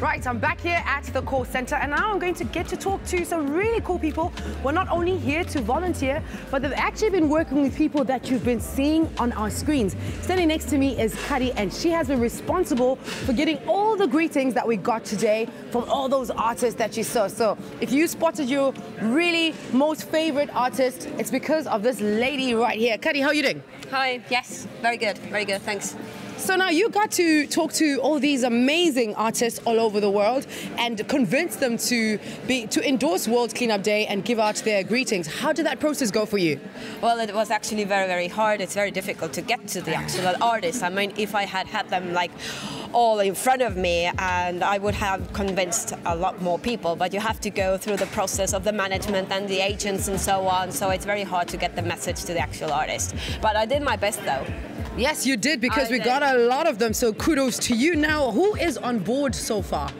Right, I'm back here at the call center and now I'm going to get to talk to some really cool people who are not only here to volunteer, but they've actually been working with people that you've been seeing on our screens. Standing next to me is Kari, and she has been responsible for getting all the greetings that we got today from all those artists that you saw. So if you spotted your really most favorite artist, it's because of this lady right here. Kari, how are you doing? Hi, yes, very good, thanks. So now you got to talk to all these amazing artists all over the world and convince them to endorse World Cleanup Day and give out their greetings. How did that process go for you? Well, it was actually very, very hard. It's very difficult to get to the actual artists. I mean, if I had them like all in front of me, and I would have convinced a lot more people, but you have to go through the process of the management and the agents and so on, so it's very hard to get the message to the actual artist. But I did my best though. Yes, you did, because we got a lot of them, so kudos to you. Now, who is on board so far?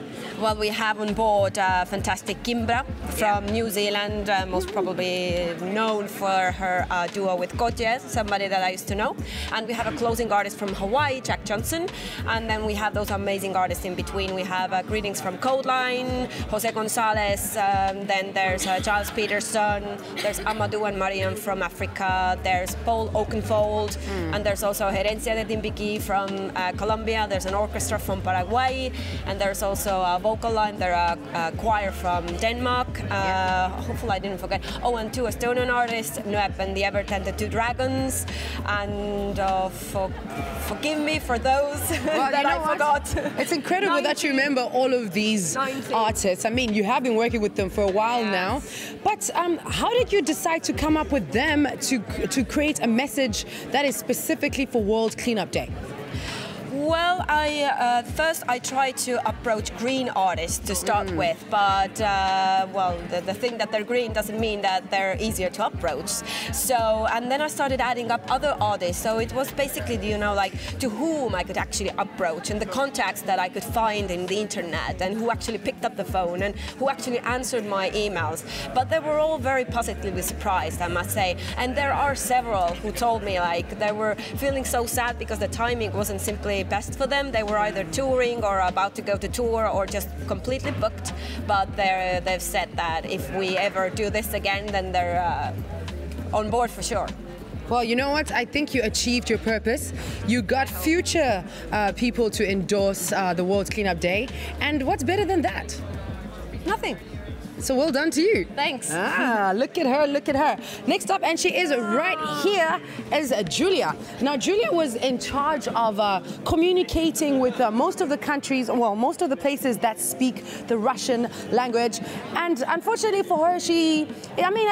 Well, we have on board fantastic Kimbra from New Zealand, most probably known for her duo with Goldline, somebody that I used to know. And we have a closing artist from Hawaii, Jack Johnson. And then we have those amazing artists in between. We have greetings from Goldline, Jose Gonzales, then there's Giles Peterson, there's Amadou and Mariam from Africa, there's Paul Oakenfold, and there's also Herencia de Timbiquí from Colombia, there's an orchestra from Paraguay, and there's also a vocal line, they're a choir from Denmark, hopefully I didn't forget. Oh, and two Estonian artists, NOEP and the Ewert and the Two Dragons, and forgive me for those that I forgot. It's incredible that you remember all of these artists. I mean, you have been working with them for a while now, but how did you decide to come up with them to create a message that is specifically for World Cleanup Day? Well, first I tried to approach green artists to start with, but well, the thing that they're green doesn't mean that they're easier to approach. So, and then I started adding up other artists. So it was basically, you know, like to whom I could actually approach and the contacts that I could find in the internet and who actually picked up the phone and who actually answered my emails. But they were all very positively surprised, I must say. And there are several who told me like they were feeling so sad because the timing wasn't simply best for them. They were either touring or about to go to tour or just completely booked, but they've said that if we ever do this again, then they're on board for sure. Well, you know what? I think you achieved your purpose. You got future people to endorse the World Cleanup Day, and what's better than that? Nothing. So well done to you. Thanks. Ah, look at her, look at her. Next up, and she is right here, is Julia. Now, Julia was in charge of communicating with most of the countries, well, most of the places that speak the Russian language. And unfortunately for her, I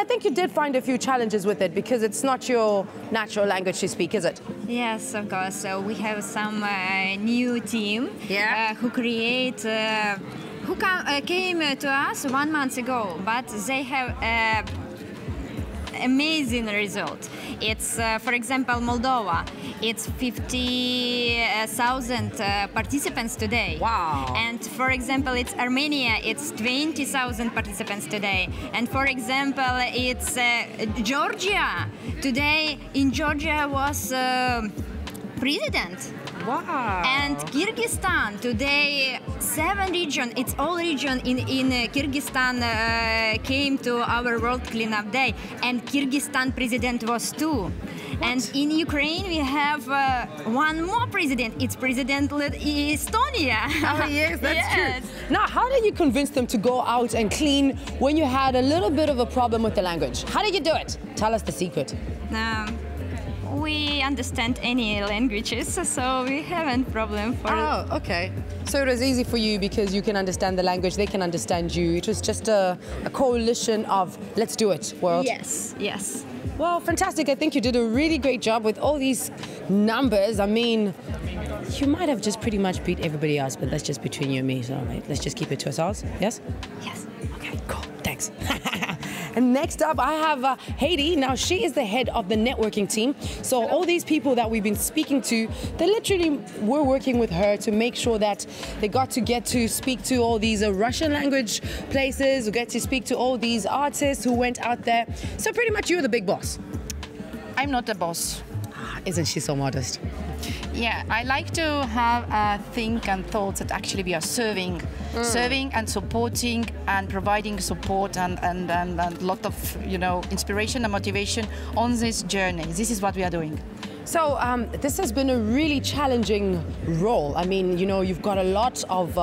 think you did find a few challenges with it because it's not your natural language to speak, is it? Yes, of course. So we have some new team who create who came to us 1 month ago, but they have amazing result. It's, for example, Moldova. It's 50,000 participants today. Wow. And for example, it's Armenia. It's 20,000 participants today. And for example, it's Georgia. Today in Georgia was president. Wow. And Kyrgyzstan, today 7 regions, it's all region in Kyrgyzstan came to our World Cleanup Day, and Kyrgyzstan president was too. And in Ukraine we have one more president, it's President Estonia. Oh yes, that's true. Now, how did you convince them to go out and clean when you had a little bit of a problem with the language? How did you do it? Tell us the secret. We understand any languages, so we haven't problem for it. Oh, okay. So it was easy for you because you can understand the language, they can understand you. It was just a coalition of let's do it, world. Yes, yes. Well, fantastic. I think you did a really great job with all these numbers. I mean, you might have just pretty much beat everybody else, but that's just between you and me, so let's just keep it to ourselves, yes? Yes. Okay, cool. Thanks. And next up, I have Haiti. Now, she is the head of the networking team. So all these people that we've been speaking to, they literally were working with her to make sure that they got to speak to all these Russian language places, get to speak to all these artists who went out there. So pretty much you're the big boss. I'm not the boss. isn't she so modest? Yeah, I like to have think and thoughts that actually we are serving and supporting and providing support and a lot of, you know, inspiration and motivation on this journey. This is what we are doing. So this has been a really challenging role. I mean, you know, you've got a lot of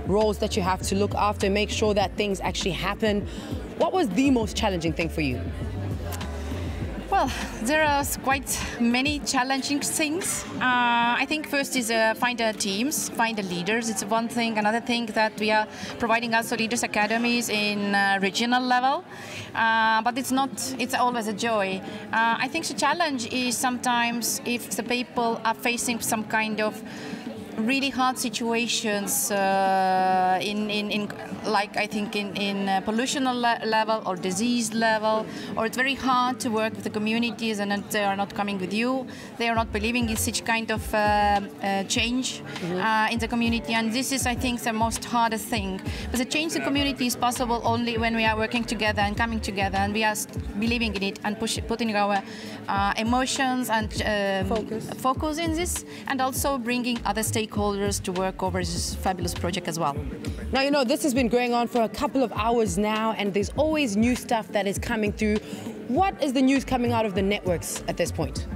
roles that you have to look after, make sure that things actually happen. What was the most challenging thing for you? Well, there are quite many challenging things. I think first is find the teams, find the leaders. It's one thing. Another thing that we are providing also leaders academies in regional level, but it's always a joy. I think the challenge is sometimes if the people are facing some kind of really hard situations like I think in pollution level or disease level, or it's very hard to work with the communities and they are not coming with you, they are not believing in such kind of change in the community, and this is I think the most hardest thing. But the change the community is possible only when we are working together and coming together and we are believing in it and putting our emotions and focus in this, and also bringing other stakeholders to work over this fabulous project as well. Now, you know, this has been going on for a couple of hours now, and there's always new stuff that is coming through. What is the news coming out of the networks at this point?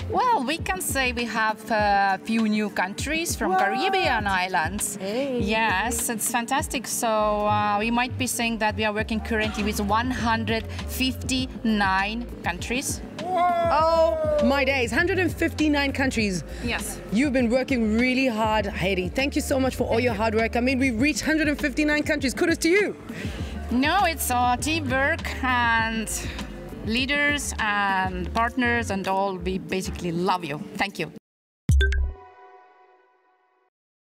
Well, we can say we have a few new countries from Caribbean islands. Hey. Yes, it's fantastic. So we might be saying that we are working currently with 159 countries. Oh my days, 159 countries. Yes. You've been working really hard, Heidi. Thank you so much for all your hard work. I mean, we've reached 159 countries. Kudos to you. No, it's our teamwork and leaders and partners and all. We basically love you. Thank you.